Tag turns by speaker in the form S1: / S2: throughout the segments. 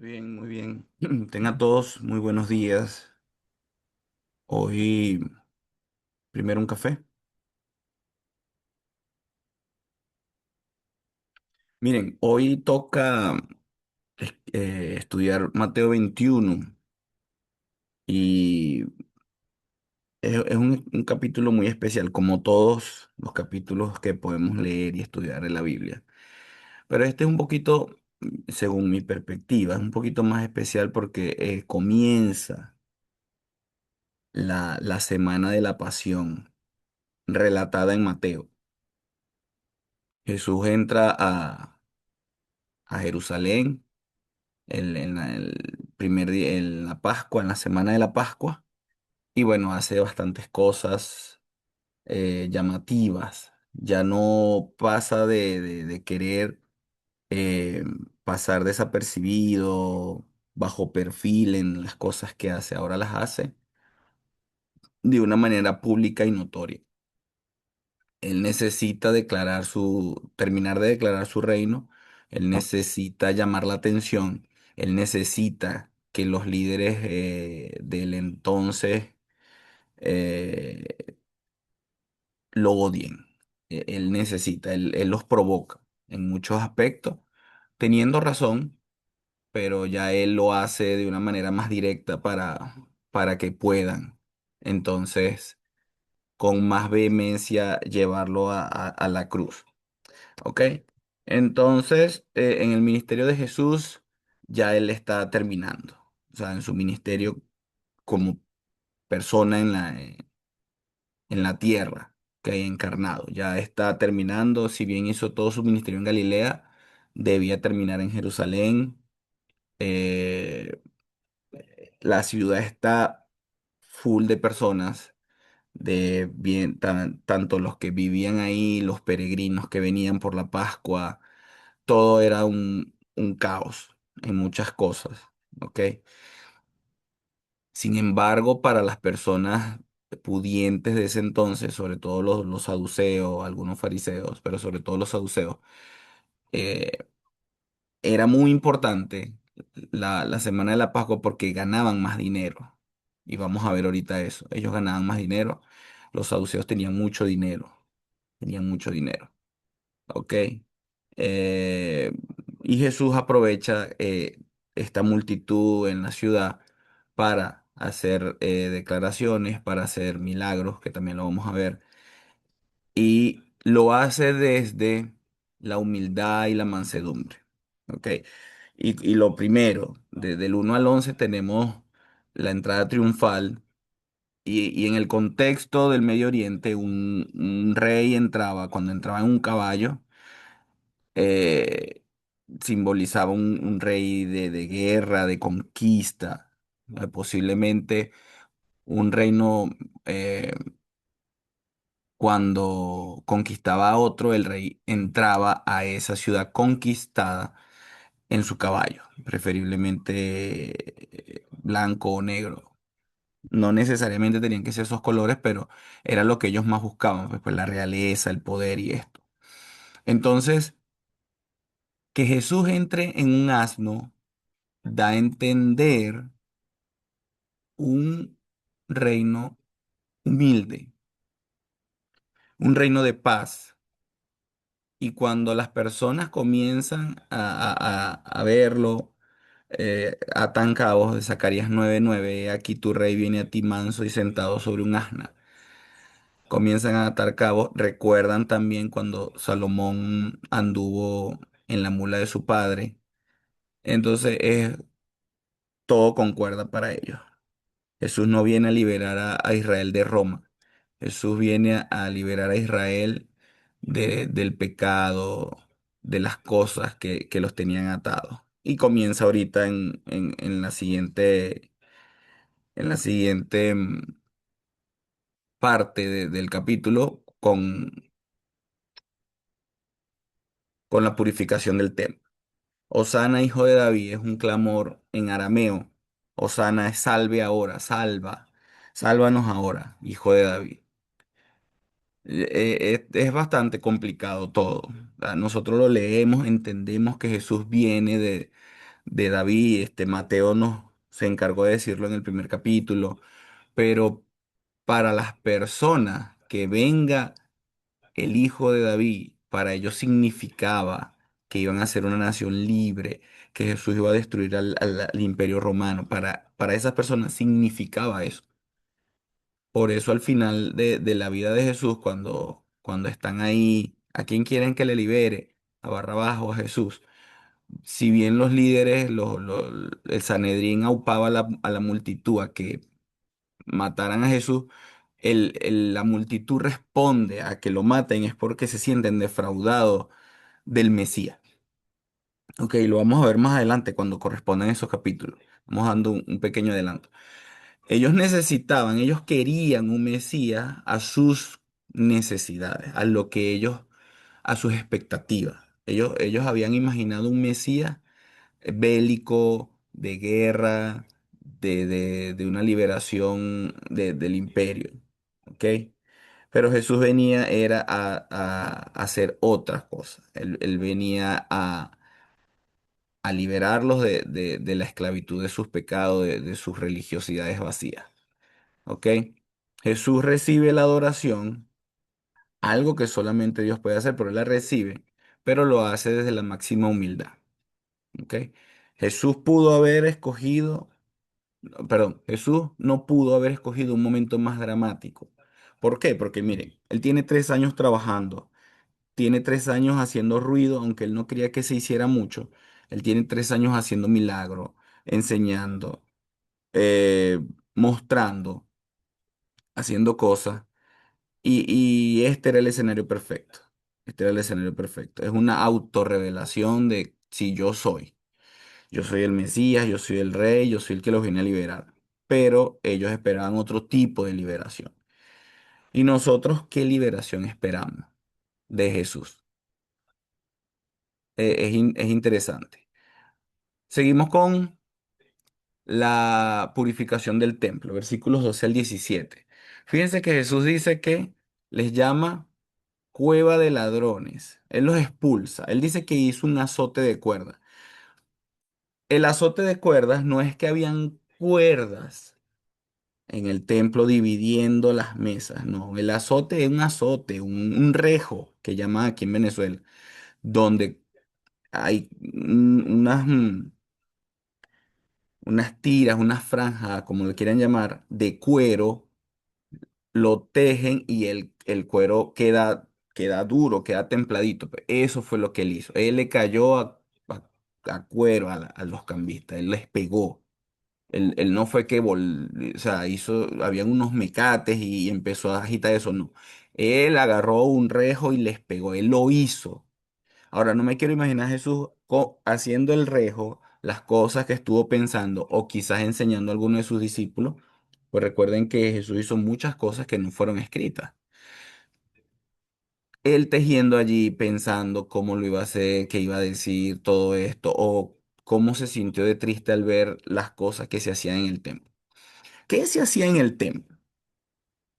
S1: Bien, muy bien. Tengan todos muy buenos días. Hoy, primero un café. Miren, hoy toca estudiar Mateo 21 y es un capítulo muy especial, como todos los capítulos que podemos leer y estudiar en la Biblia. Pero este es un poquito, según mi perspectiva, es un poquito más especial porque comienza la semana de la Pasión relatada en Mateo. Jesús entra a Jerusalén el primer día, en la Pascua, en la semana de la Pascua, y bueno, hace bastantes cosas llamativas. Ya no pasa de querer eh, pasar desapercibido, bajo perfil en las cosas que hace, ahora las hace de una manera pública y notoria. Él necesita terminar de declarar su reino, él necesita llamar la atención, él necesita que los líderes del entonces eh, lo odien. Él los provoca en muchos aspectos, teniendo razón, pero ya él lo hace de una manera más directa para que puedan, entonces, con más vehemencia llevarlo a la cruz. ¿Ok? Entonces, en el ministerio de Jesús, ya él está terminando. O sea, en su ministerio como persona en la tierra que hay encarnado. Ya está terminando. Si bien hizo todo su ministerio en Galilea, debía terminar en Jerusalén. Eh, la ciudad está full de personas, de bien, tanto los que vivían ahí, los peregrinos que venían por la Pascua, todo era un caos en muchas cosas, ¿ok? Sin embargo, para las personas pudientes de ese entonces, sobre todo los saduceos, algunos fariseos, pero sobre todo los saduceos, eh, era muy importante la semana de la Pascua porque ganaban más dinero. Y vamos a ver ahorita eso. Ellos ganaban más dinero. Los saduceos tenían mucho dinero. Tenían mucho dinero. ¿Ok? Eh, y Jesús aprovecha esta multitud en la ciudad para hacer declaraciones, para hacer milagros, que también lo vamos a ver, y lo hace desde la humildad y la mansedumbre. ¿Ok? Y lo primero, desde el 1 al 11 tenemos la entrada triunfal. Y en el contexto del Medio Oriente, un rey entraba, cuando entraba en un caballo, eh, simbolizaba un rey de guerra, de conquista, posiblemente un reino eh, cuando conquistaba a otro, el rey entraba a esa ciudad conquistada en su caballo, preferiblemente blanco o negro. No necesariamente tenían que ser esos colores, pero era lo que ellos más buscaban, pues la realeza, el poder y esto. Entonces, que Jesús entre en un asno da a entender un reino humilde, un reino de paz. Y cuando las personas comienzan a verlo, atan cabos de Zacarías 9:9, aquí tu rey viene a ti manso y sentado sobre un asna. Comienzan a atar cabos, recuerdan también cuando Salomón anduvo en la mula de su padre. Entonces todo concuerda para ellos. Jesús no viene a liberar a Israel de Roma. Jesús viene a liberar a Israel del pecado, de las cosas que los tenían atados. Y comienza ahorita en la siguiente parte del capítulo con la purificación del templo. Hosana, hijo de David, es un clamor en arameo. Hosana es salve ahora, salva, sálvanos ahora, hijo de David. Es bastante complicado todo. Nosotros lo leemos, entendemos que Jesús viene de David. Mateo nos se encargó de decirlo en el primer capítulo, pero para las personas que venga el hijo de David, para ellos significaba que iban a ser una nación libre, que Jesús iba a destruir al imperio romano. Para esas personas significaba eso. Por eso al final de la vida de Jesús, cuando están ahí, ¿a quién quieren que le libere? ¿A Barrabás o a Jesús? Si bien los líderes, el Sanedrín aupaba a la multitud a que mataran a Jesús, la multitud responde a que lo maten es porque se sienten defraudados del Mesías. Ok, lo vamos a ver más adelante cuando correspondan esos capítulos. Vamos dando un pequeño adelanto. Ellos querían un Mesías a sus necesidades, a lo que a sus expectativas. Ellos habían imaginado un Mesías bélico, de guerra, de una liberación del imperio. ¿Ok? Pero Jesús venía era a hacer otras cosas. Él venía a liberarlos de la esclavitud de sus pecados, de sus religiosidades vacías. ¿Ok? Jesús recibe la adoración, algo que solamente Dios puede hacer, pero Él la recibe, pero lo hace desde la máxima humildad. ¿Ok? Jesús pudo haber escogido, perdón, Jesús no pudo haber escogido un momento más dramático. ¿Por qué? Porque miren, Él tiene 3 años trabajando, tiene 3 años haciendo ruido, aunque Él no quería que se hiciera mucho. Él tiene 3 años haciendo milagros, enseñando, eh, mostrando, haciendo cosas. Y este era el escenario perfecto. Este era el escenario perfecto. Es una autorrevelación de si yo soy. Yo soy el Mesías, yo soy el rey, yo soy el que los viene a liberar. Pero ellos esperaban otro tipo de liberación. ¿Y nosotros qué liberación esperamos de Jesús? Es interesante. Seguimos con la purificación del templo, versículos 12 al 17. Fíjense que Jesús dice que les llama cueva de ladrones. Él los expulsa. Él dice que hizo un azote de cuerdas. El azote de cuerdas no es que habían cuerdas en el templo dividiendo las mesas. No, el azote es un azote, un rejo que llaman aquí en Venezuela, donde hay unas tiras, unas franjas, como le quieran llamar, de cuero, lo tejen y el cuero queda duro, queda templadito. Pues eso fue lo que él hizo. Él le cayó a cuero a los cambistas, él les pegó. Él no fue que, o sea, habían unos mecates y empezó a agitar eso, no. Él agarró un rejo y les pegó, él lo hizo. Ahora, no me quiero imaginar a Jesús haciendo el rejo, las cosas que estuvo pensando o quizás enseñando a alguno de sus discípulos. Pues recuerden que Jesús hizo muchas cosas que no fueron escritas. Él tejiendo allí, pensando cómo lo iba a hacer, qué iba a decir, todo esto, o cómo se sintió de triste al ver las cosas que se hacían en el templo. ¿Qué se hacía en el templo?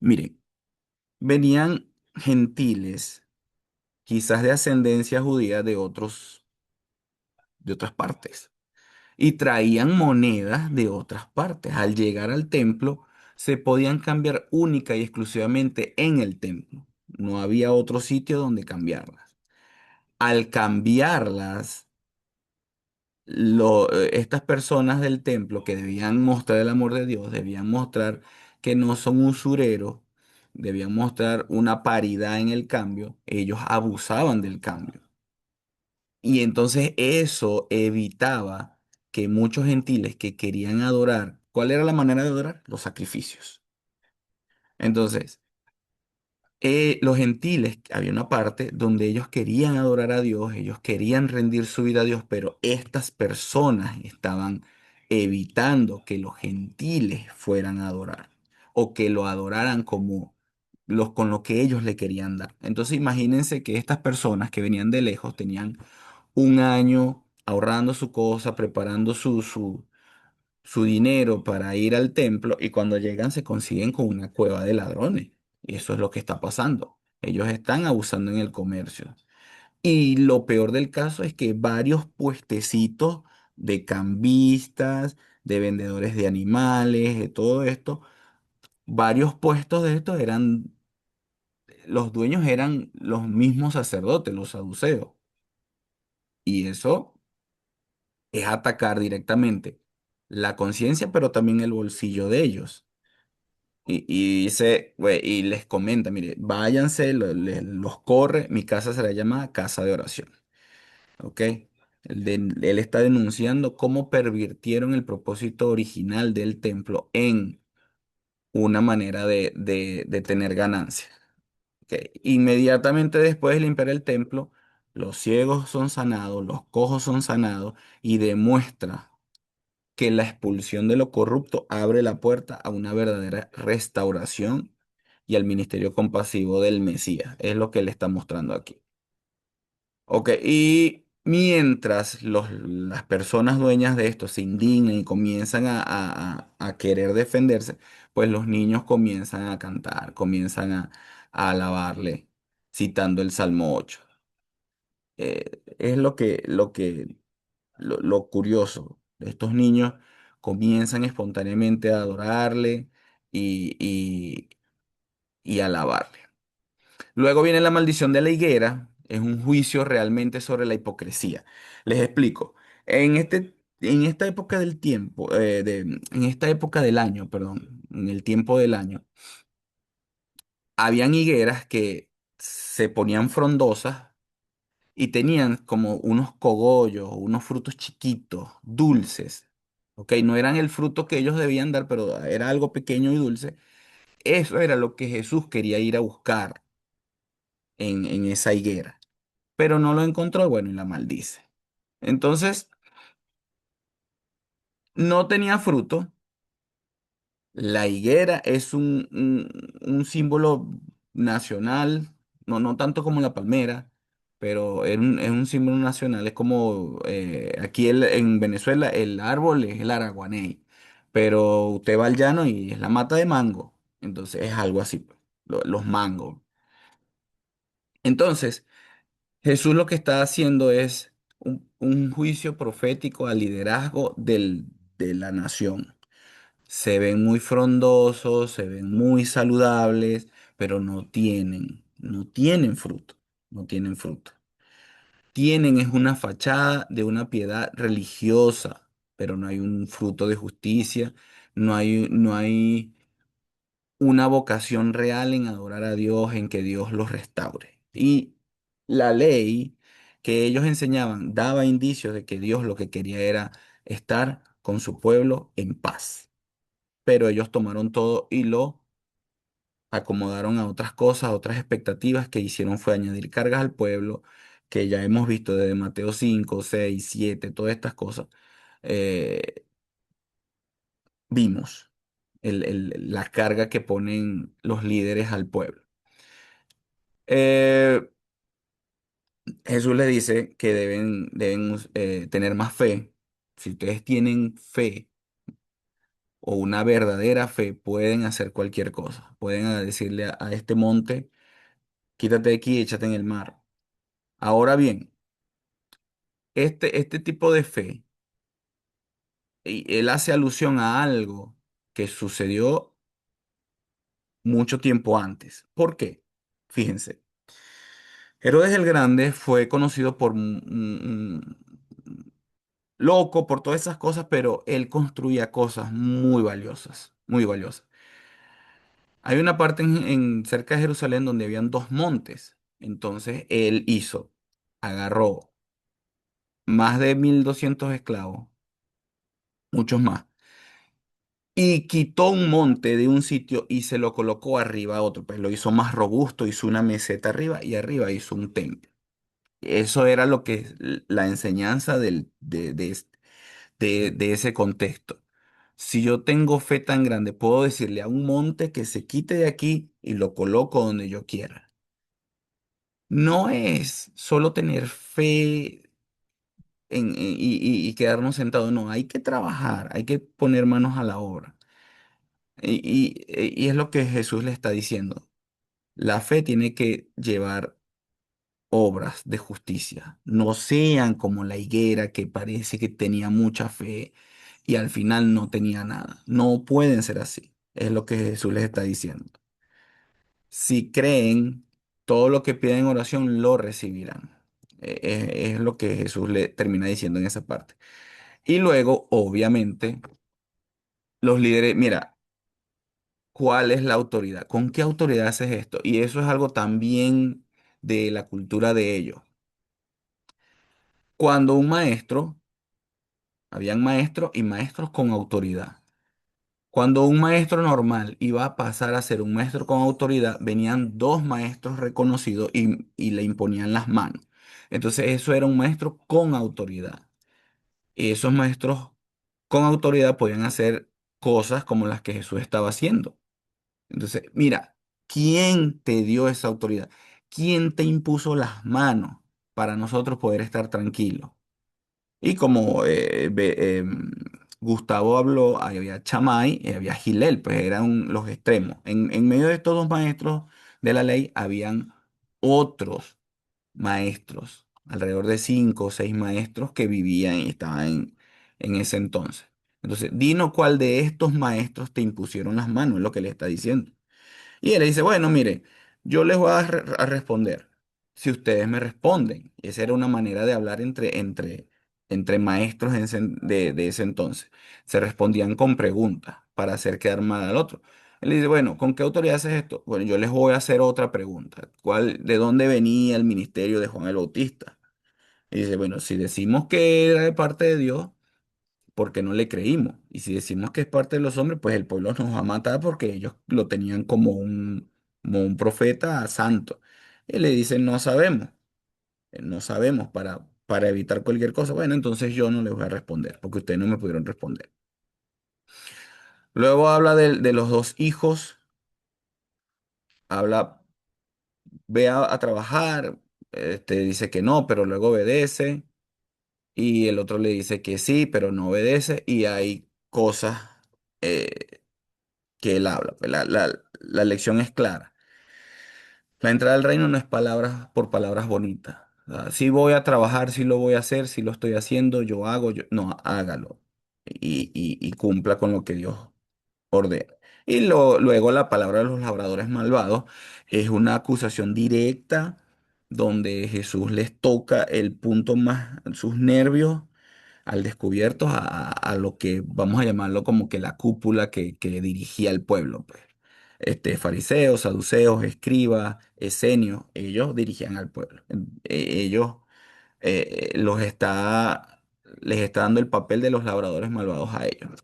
S1: Miren, venían gentiles, quizás de ascendencia judía de otras partes, y traían monedas de otras partes. Al llegar al templo, se podían cambiar única y exclusivamente en el templo. No había otro sitio donde cambiarlas. Al cambiarlas, estas personas del templo que debían mostrar el amor de Dios, debían mostrar que no son usureros, debían mostrar una paridad en el cambio, ellos abusaban del cambio. Y entonces eso evitaba que muchos gentiles que querían adorar, ¿cuál era la manera de adorar? Los sacrificios. Entonces, los gentiles, había una parte donde ellos querían adorar a Dios, ellos querían rendir su vida a Dios, pero estas personas estaban evitando que los gentiles fueran a adorar o que lo adoraran con lo que ellos le querían dar. Entonces, imagínense que estas personas que venían de lejos tenían un año ahorrando su cosa, preparando su dinero para ir al templo y cuando llegan se consiguen con una cueva de ladrones. Y eso es lo que está pasando. Ellos están abusando en el comercio. Y lo peor del caso es que varios puestecitos de cambistas, de vendedores de animales, de todo esto. Varios puestos de estos eran, los dueños eran los mismos sacerdotes, los saduceos. Y eso es atacar directamente la conciencia, pero también el bolsillo de ellos. Y dice, y les comenta, mire, váyanse, los corre, mi casa será llamada casa de oración. ¿Ok? Él está denunciando cómo pervirtieron el propósito original del templo en una manera de tener ganancia. ¿Ok? Inmediatamente después de limpiar el templo, los ciegos son sanados, los cojos son sanados y demuestra que la expulsión de lo corrupto abre la puerta a una verdadera restauración y al ministerio compasivo del Mesías. Es lo que él está mostrando aquí. Ok, y mientras las personas dueñas de esto se indignan y comienzan a querer defenderse, pues los niños comienzan a cantar, comienzan a alabarle, citando el Salmo 8. Es lo curioso. Estos niños comienzan espontáneamente a adorarle y, y, y alabarle. Luego viene la maldición de la higuera. Es un juicio realmente sobre la hipocresía. Les explico. En esta época del tiempo, en esta época del año, perdón, en el tiempo del año, habían higueras que se ponían frondosas y tenían como unos cogollos, unos frutos chiquitos, dulces. ¿Ok? No eran el fruto que ellos debían dar, pero era algo pequeño y dulce. Eso era lo que Jesús quería ir a buscar en esa higuera. Pero no lo encontró, bueno, y la maldice. Entonces, no tenía fruto. La higuera es un símbolo nacional, no tanto como la palmera, pero es un símbolo nacional. Es como aquí en Venezuela el árbol es el araguaney, pero usted va al llano y es la mata de mango. Entonces es algo así, pues, los mangos. Entonces, Jesús lo que está haciendo es un juicio profético al liderazgo de la nación. Se ven muy frondosos, se ven muy saludables, pero no tienen fruto, no tienen fruto. Tienen es una fachada de una piedad religiosa, pero no hay un fruto de justicia, no hay una vocación real en adorar a Dios, en que Dios los restaure. Y la ley que ellos enseñaban daba indicios de que Dios lo que quería era estar con su pueblo en paz. Pero ellos tomaron todo y lo acomodaron a otras cosas, a otras expectativas que hicieron fue añadir cargas al pueblo, que ya hemos visto desde Mateo 5, 6, 7, todas estas cosas. eh, Vimos la carga que ponen los líderes al pueblo. Eh, Jesús les dice que deben tener más fe. Si ustedes tienen fe o una verdadera fe, pueden hacer cualquier cosa. Pueden decirle a este monte, quítate de aquí y échate en el mar. Ahora bien, este tipo de fe, y él hace alusión a algo que sucedió mucho tiempo antes. ¿Por qué? Fíjense, Herodes el Grande fue conocido por loco, por todas esas cosas, pero él construía cosas muy valiosas, muy valiosas. Hay una parte cerca de Jerusalén donde habían dos montes. Entonces él agarró más de 1.200 esclavos, muchos más, y quitó un monte de un sitio y se lo colocó arriba a otro, pues lo hizo más robusto, hizo una meseta arriba y arriba hizo un templo. Eso era lo que es la enseñanza de ese contexto. Si yo tengo fe tan grande, puedo decirle a un monte que se quite de aquí y lo coloco donde yo quiera. No es solo tener fe y quedarnos sentados, no, hay que trabajar, hay que poner manos a la obra. Y es lo que Jesús le está diciendo. La fe tiene que llevar obras de justicia. No sean como la higuera que parece que tenía mucha fe y al final no tenía nada. No pueden ser así. Es lo que Jesús les está diciendo. Si creen, todo lo que piden en oración lo recibirán. Es lo que Jesús le termina diciendo en esa parte. Y luego, obviamente, los líderes, mira, ¿cuál es la autoridad? ¿Con qué autoridad haces esto? Y eso es algo también de la cultura de ellos. Cuando un maestro, habían maestros y maestros con autoridad. Cuando un maestro normal iba a pasar a ser un maestro con autoridad, venían dos maestros reconocidos y le imponían las manos. Entonces eso era un maestro con autoridad. Y esos maestros con autoridad podían hacer cosas como las que Jesús estaba haciendo. Entonces, mira, ¿quién te dio esa autoridad? ¿Quién te impuso las manos para nosotros poder estar tranquilos? Y como Gustavo habló, había Chamay y había Gilel, pues eran los extremos. En medio de estos dos maestros de la ley, habían otros maestros, alrededor de cinco o seis maestros que vivían y estaban en ese entonces. Entonces, dinos cuál de estos maestros te impusieron las manos, es lo que le está diciendo. Y él le dice, bueno, mire, yo les voy a responder si ustedes me responden. Y esa era una manera de hablar entre maestros de ese entonces. Se respondían con preguntas para hacer quedar mal al otro. Él le dice, bueno, ¿con qué autoridad haces esto? Bueno, yo les voy a hacer otra pregunta. ¿De dónde venía el ministerio de Juan el Bautista? Y dice, bueno, si decimos que era de parte de Dios, porque no le creímos. Y si decimos que es parte de los hombres, pues el pueblo nos va a matar porque ellos lo tenían como un profeta santo. Y le dicen, no sabemos para evitar cualquier cosa. Bueno, entonces yo no les voy a responder porque ustedes no me pudieron responder. Luego habla de los dos hijos, habla, ve a trabajar, dice que no, pero luego obedece. Y el otro le dice que sí, pero no obedece. Y hay cosas eh, que él habla. Pues la lección es clara. La entrada al reino no es palabras por palabras bonitas. O sea, sí voy a trabajar, sí lo voy a hacer, sí lo estoy haciendo, yo hago, no, hágalo. Y cumpla con lo que Dios ordena. Y luego la palabra de los labradores malvados es una acusación directa donde Jesús les toca el punto más, sus nervios al descubierto a lo que vamos a llamarlo como que la cúpula que dirigía el pueblo, pues. Fariseos, saduceos, escribas, esenios, ellos dirigían al pueblo. Ellos les está dando el papel de los labradores malvados a ellos.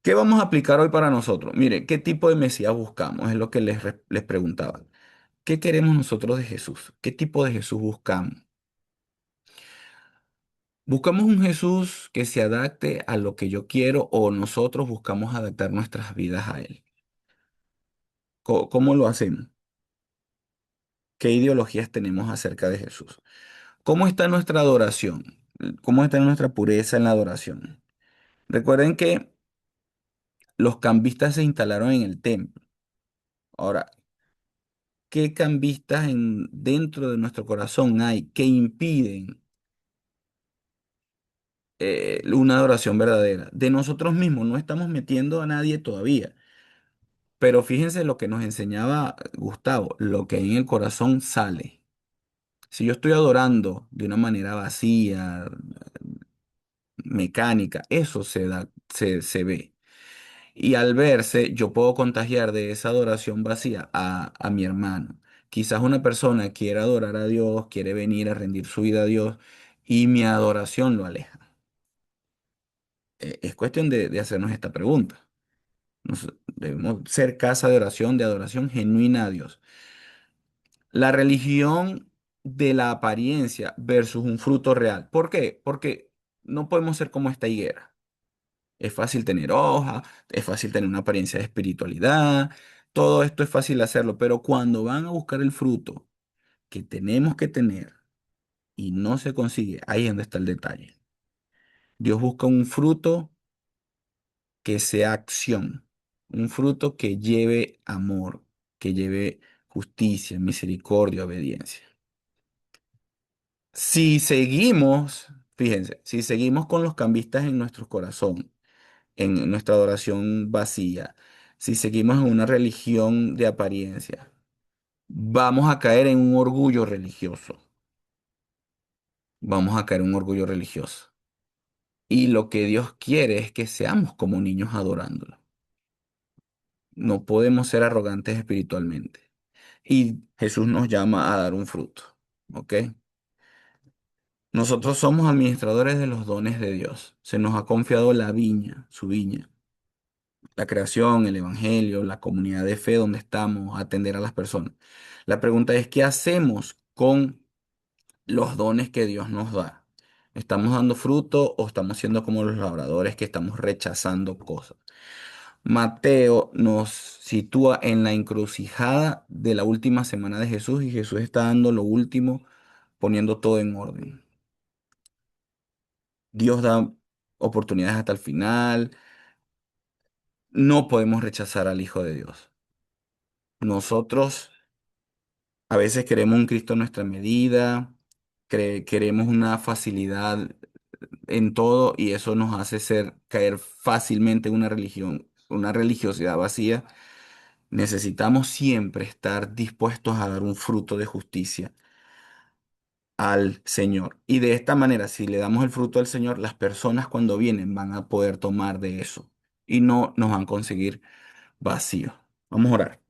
S1: ¿Qué vamos a aplicar hoy para nosotros? Mire, ¿qué tipo de Mesías buscamos? Es lo que les preguntaba. ¿Qué queremos nosotros de Jesús? ¿Qué tipo de Jesús buscamos? ¿Buscamos un Jesús que se adapte a lo que yo quiero o nosotros buscamos adaptar nuestras vidas a Él? ¿Cómo lo hacemos? ¿Qué ideologías tenemos acerca de Jesús? ¿Cómo está nuestra adoración? ¿Cómo está nuestra pureza en la adoración? Recuerden que los cambistas se instalaron en el templo. Ahora, ¿qué cambistas dentro de nuestro corazón hay que impiden una adoración verdadera? De nosotros mismos no estamos metiendo a nadie todavía. Pero fíjense lo que nos enseñaba Gustavo, lo que hay en el corazón sale. Si yo estoy adorando de una manera vacía, mecánica, eso se ve. Y al verse, yo puedo contagiar de esa adoración vacía a mi hermano. Quizás una persona quiere adorar a Dios, quiere venir a rendir su vida a Dios y mi adoración lo aleja. Es cuestión de hacernos esta pregunta. Debemos ser casa de adoración genuina a Dios. La religión de la apariencia versus un fruto real. ¿Por qué? Porque no podemos ser como esta higuera. Es fácil tener hoja, es fácil tener una apariencia de espiritualidad, todo esto es fácil hacerlo, pero cuando van a buscar el fruto que tenemos que tener y no se consigue, ahí es donde está el detalle. Dios busca un fruto que sea acción, un fruto que lleve amor, que lleve justicia, misericordia, obediencia. Si seguimos, fíjense, si seguimos con los cambistas en nuestro corazón, en nuestra adoración vacía, si seguimos en una religión de apariencia, vamos a caer en un orgullo religioso. Vamos a caer en un orgullo religioso. Y lo que Dios quiere es que seamos como niños adorándolo. No podemos ser arrogantes espiritualmente. Y Jesús nos llama a dar un fruto. ¿Ok? Nosotros somos administradores de los dones de Dios. Se nos ha confiado la viña, su viña, la creación, el evangelio, la comunidad de fe donde estamos, atender a las personas. La pregunta es, ¿qué hacemos con los dones que Dios nos da? ¿Estamos dando fruto o estamos siendo como los labradores que estamos rechazando cosas? Mateo nos sitúa en la encrucijada de la última semana de Jesús y Jesús está dando lo último, poniendo todo en orden. Dios da oportunidades hasta el final. No podemos rechazar al Hijo de Dios. Nosotros a veces queremos un Cristo a nuestra medida, queremos una facilidad en todo y eso nos hace caer fácilmente en una religión, una religiosidad vacía. Necesitamos siempre estar dispuestos a dar un fruto de justicia al Señor. Y de esta manera, si le damos el fruto al Señor, las personas cuando vienen van a poder tomar de eso y no nos van a conseguir vacíos. Vamos a orar.